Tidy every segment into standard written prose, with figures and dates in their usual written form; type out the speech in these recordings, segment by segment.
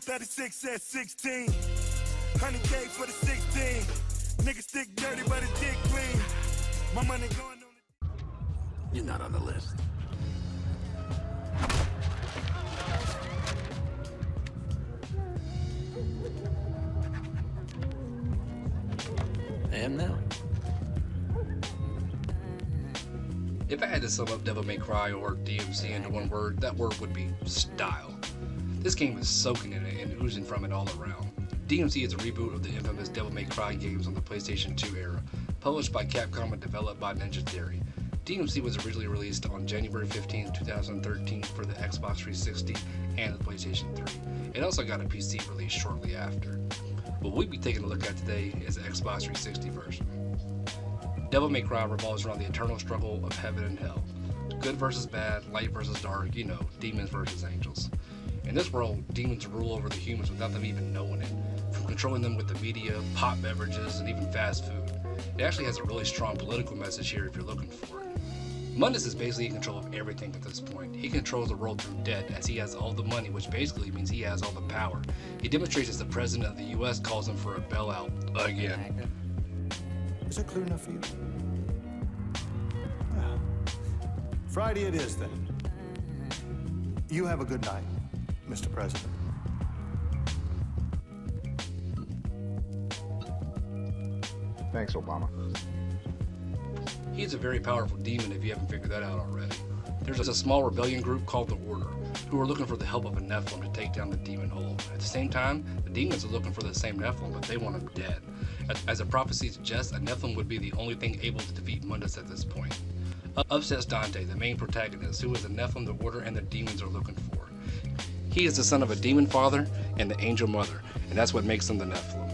36 at 16. 100K for the 16. Niggas stick dirty, but his dick clean. My money going on the... You're not on the list. I am now. If I had to sum up Devil May Cry or DMC into one word, that word would be style. This game is soaking in it and oozing from it all around. DMC is a reboot of the infamous Devil May Cry games on the PlayStation 2 era, published by Capcom and developed by Ninja Theory. DMC was originally released on January 15, 2013 for the Xbox 360 and the PlayStation 3. It also got a PC release shortly after. What we'll be taking a look at today is the Xbox 360 version. Devil May Cry revolves around the eternal struggle of heaven and hell. Good versus bad, light versus dark, you know, demons versus angels. In this world, demons rule over the humans without them even knowing it, from controlling them with the media, pop beverages, and even fast food. It actually has a really strong political message here if you're looking for it. Mundus is basically in control of everything at this point. He controls the world through debt, as he has all the money, which basically means he has all the power. He demonstrates as the president of the US calls him for a bailout again. Is that clear enough for you? Well, Friday it is then. You have a good night, Mr. President. Thanks, Obama. He's a very powerful demon if you haven't figured that out already. There's a small rebellion group called the Order, who are looking for the help of a Nephilim to take down the demon hole. At the same time, the demons are looking for the same Nephilim, but they want him dead. As the prophecy suggests, a Nephilim would be the only thing able to defeat Mundus at this point. Up steps Dante, the main protagonist, who is the Nephilim the Order and the demons are looking for. He is the son of a demon father and the angel mother, and that's what makes him the Nephilim.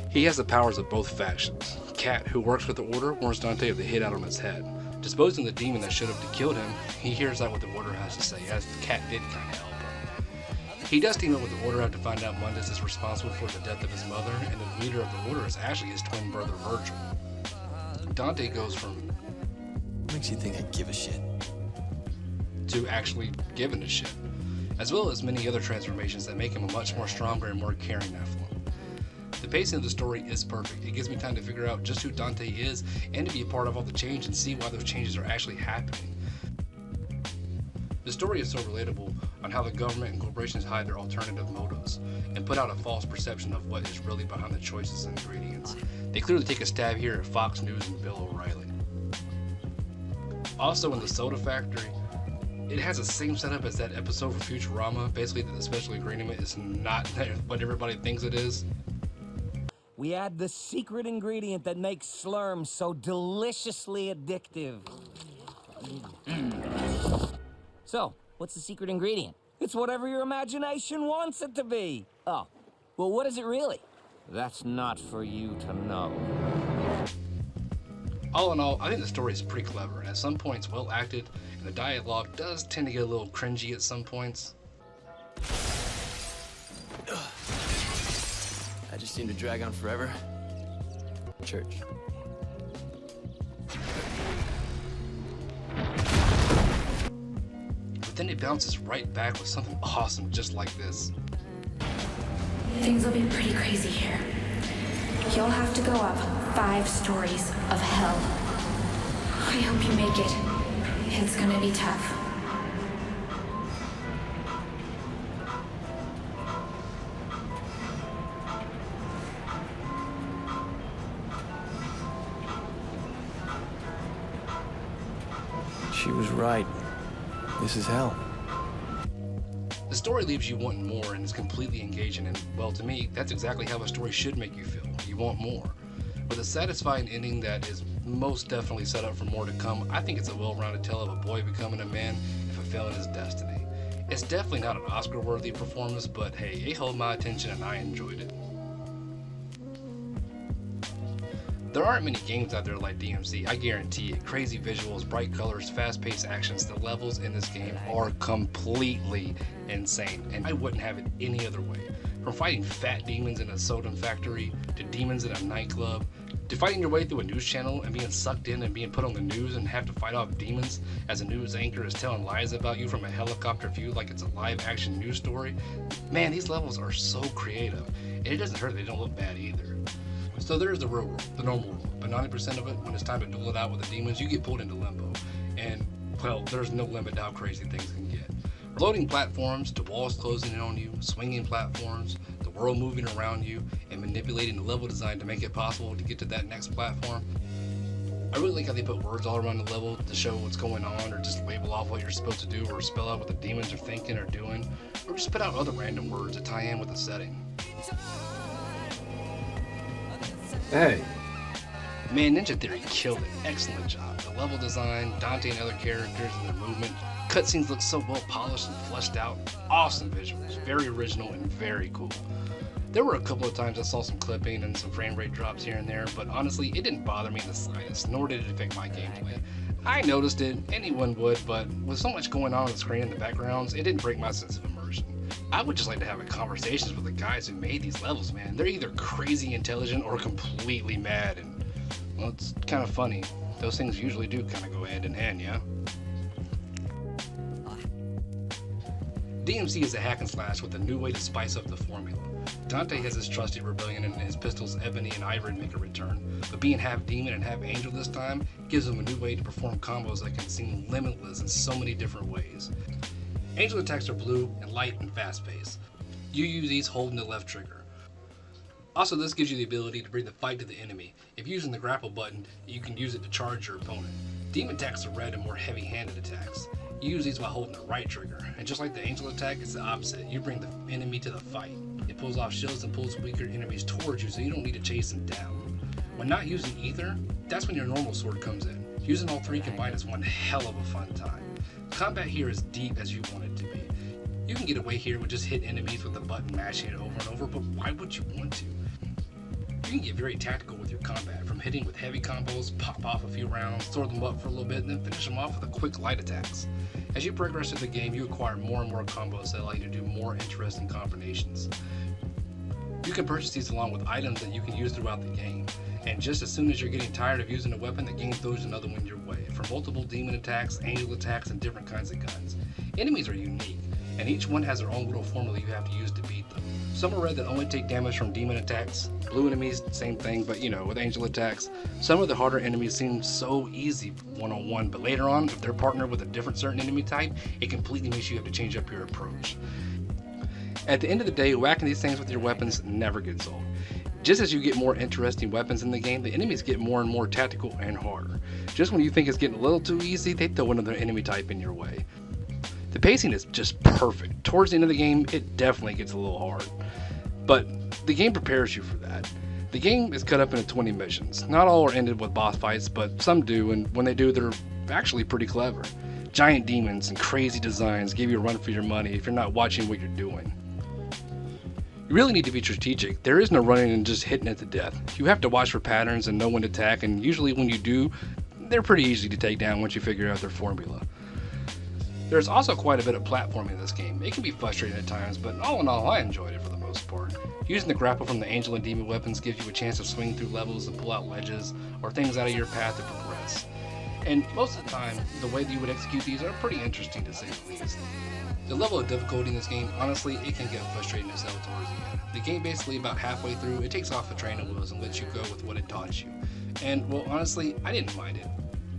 He has the powers of both factions. Cat, who works with the Order, warns Dante of the hit out on his head. Disposing the demon that should have killed him, he hears out what the Order has to say, as the Cat did kind of help him. He does team up with the Order out to find out Mundus is responsible for the death of his mother, and the leader of the Order is actually his twin brother Virgil. Dante goes from What makes you think I give a shit? to actually giving a shit, as well as many other transformations that make him a much more stronger and more caring Nephilim. The pacing of the story is perfect. It gives me time to figure out just who Dante is and to be a part of all the change and see why those changes are actually happening. The story is so relatable on how the government and corporations hide their alternative motives and put out a false perception of what is really behind the choices and ingredients. They clearly take a stab here at Fox News and Bill O'Reilly. Also in the soda factory, it has the same setup as that episode for Futurama, basically that the special ingredient is not what everybody thinks it is. We add the secret ingredient that makes Slurm so deliciously addictive. So, what's the secret ingredient? It's whatever your imagination wants it to be. Oh, well, what is it really? That's not for you to know. All in all, I think the story is pretty clever and at some points well acted, and the dialogue does tend to get a little cringy at some points. I just seem to drag on forever. Church. But then it bounces right back with something awesome just like this. Things will be pretty crazy here. You'll have to go up 5 stories of hell. I hope you make it. It's gonna be tough. She was right. This is hell. The story leaves you wanting more and is completely engaging, and well, to me, that's exactly how a story should make you feel. You want more. With a satisfying ending that is most definitely set up for more to come, I think it's a well-rounded tale of a boy becoming a man and fulfilling his destiny. It's definitely not an Oscar-worthy performance, but hey, it held my attention and I enjoyed it. There aren't many games out there like DMC, I guarantee it. Crazy visuals, bright colors, fast-paced actions, the levels in this game are completely insane, and I wouldn't have it any other way. From fighting fat demons in a soda factory, to demons in a nightclub, To fighting your way through a news channel and being sucked in and being put on the news and have to fight off demons as a news anchor is telling lies about you from a helicopter view like it's a live action news story, man, these levels are so creative, and it doesn't hurt that they don't look bad either. So there's the real world, the normal world, but 90% of it, when it's time to duel it out with the demons, you get pulled into limbo, and well, there's no limit to how crazy things can get. Floating platforms to walls closing in on you, swinging platforms, the world moving around you, and manipulating the level design to make it possible to get to that next platform. I really like how they put words all around the level to show what's going on, or just label off what you're supposed to do, or spell out what the demons are thinking or doing, or just put out other random words to tie in with the setting. Hey. Man, Ninja Theory killed it. Excellent job. The level design, Dante and other characters and their movement. Cutscenes look so well polished and fleshed out. Awesome visuals. Very original and very cool. There were a couple of times I saw some clipping and some frame rate drops here and there, but honestly, it didn't bother me in the slightest, nor did it affect my gameplay. I noticed it, anyone would, but with so much going on the screen in the backgrounds, it didn't break my sense of immersion. I would just like to have conversations with the guys who made these levels, man. They're either crazy intelligent or completely mad, and well, it's kind of funny. Those things usually do kind of go hand in hand, yeah? DMC is a hack and slash with a new way to spice up the formula. Dante has his trusty rebellion and his pistols Ebony and Ivory make a return, but being half demon and half angel this time gives him a new way to perform combos that can seem limitless in so many different ways. Angel attacks are blue and light and fast paced. You use these holding the left trigger. Also, this gives you the ability to bring the fight to the enemy. If using the grapple button, you can use it to charge your opponent. Demon attacks are red and more heavy-handed attacks. You use these while holding the right trigger, and just like the angel attack, it's the opposite. You bring the enemy to the fight. It pulls off shields and pulls weaker enemies towards you, so you don't need to chase them down. When not using either, that's when your normal sword comes in. Using all three combined is one hell of a fun time. Combat here is deep as you want it to be. You can get away here with just hit enemies with the button mashing it over and over, but why would you want to? You can get very tactical with your combat, from hitting with heavy combos, pop off a few rounds, throw them up for a little bit, and then finish them off with a quick light attacks. As you progress through the game, you acquire more and more combos that allow you to do more interesting combinations. You can purchase these along with items that you can use throughout the game, and just as soon as you're getting tired of using a weapon, the game throws another one your way, for multiple demon attacks, angel attacks, and different kinds of guns. Enemies are unique, and each one has their own little formula you have to use to beat them. Some are red that only take damage from demon attacks. Blue enemies, same thing, but with angel attacks. Some of the harder enemies seem so easy one-on-one, but later on, if they're partnered with a different certain enemy type, it completely makes you have to change up your approach. At the end of the day, whacking these things with your weapons never gets old. Just as you get more interesting weapons in the game, the enemies get more and more tactical and harder. Just when you think it's getting a little too easy, they throw another enemy type in your way. The pacing is just perfect. Towards the end of the game, it definitely gets a little hard. But the game prepares you for that. The game is cut up into 20 missions. Not all are ended with boss fights, but some do, and when they do, they're actually pretty clever. Giant demons and crazy designs give you a run for your money if you're not watching what you're doing. You really need to be strategic. There is no running and just hitting it to death. You have to watch for patterns and know when to attack, and usually when you do, they're pretty easy to take down once you figure out their formula. There's also quite a bit of platforming in this game. It can be frustrating at times, but all in all, I enjoyed it for the most part. Using the grapple from the angel and demon weapons gives you a chance to swing through levels and pull out ledges, or things out of your path to progress. And most of the time, the way that you would execute these are pretty interesting to say the least. The level of difficulty in this game, honestly, it can get frustrating as hell towards the end. The game basically about halfway through, it takes off the training wheels and lets you go with what it taught you. And, well, honestly, I didn't mind it.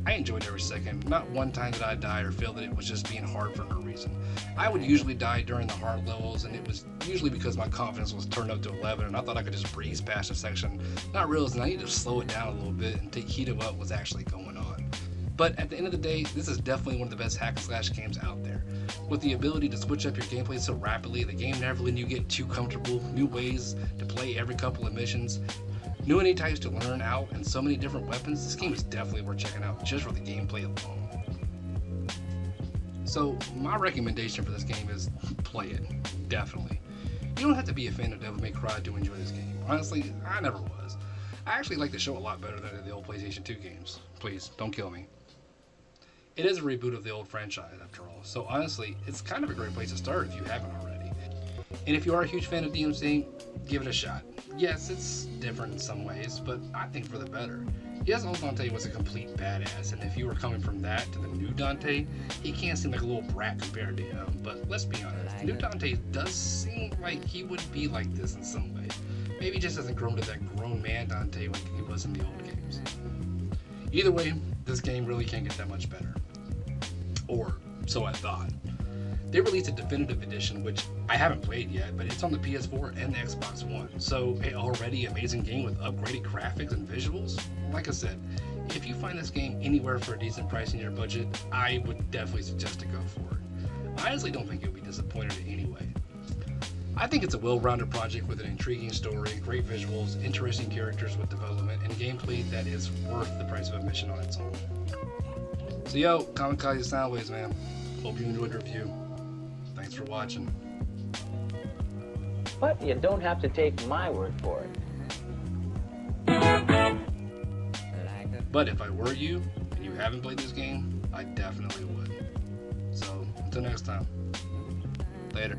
I enjoyed every second. Not one time did I die or feel that it was just being hard for no reason. I would usually die during the hard levels, and it was usually because my confidence was turned up to 11 and I thought I could just breeze past a section, not realizing I needed to slow it down a little bit and take heed of what was actually going on. But at the end of the day, this is definitely one of the best hack and slash games out there. With the ability to switch up your gameplay so rapidly, the game never letting you get too comfortable, new ways to play every couple of missions, new enemy types to learn out, and so many different weapons, this game is definitely worth checking out just for the gameplay alone. So my recommendation for this game is play it, definitely. You don't have to be a fan of Devil May Cry to enjoy this game. Honestly, I never was. I actually like the show a lot better than the old PlayStation 2 games. Please, don't kill me. It is a reboot of the old franchise after all, so honestly, it's kind of a great place to start if you haven't already. And if you are a huge fan of DMC, give it a shot. Yes, it's different in some ways, but I think for the better. Yes, old Dante was a complete badass, and if you were coming from that to the new Dante, he can't seem like a little brat compared to him. But let's be honest, the new Dante does seem like he would be like this in some way. Maybe he just hasn't grown to that grown man Dante like he was in the old games. Either way, this game really can't get that much better. Or so I thought. They released a definitive edition, which I haven't played yet, but it's on the PS4 and the Xbox One. So, an already amazing game with upgraded graphics and visuals? Like I said, if you find this game anywhere for a decent price in your budget, I would definitely suggest to go for it. I honestly don't think you'll be disappointed in any way. I think it's a well-rounded project with an intriguing story, great visuals, interesting characters with development, and gameplay that is worth the price of admission on its own. So yo, kamikaze Soundwaves, man. Hope you enjoyed the review. Thanks for watching. But you don't have to take my word for it. But if I were you, and you haven't played this game, I definitely would. So, until next time. Later.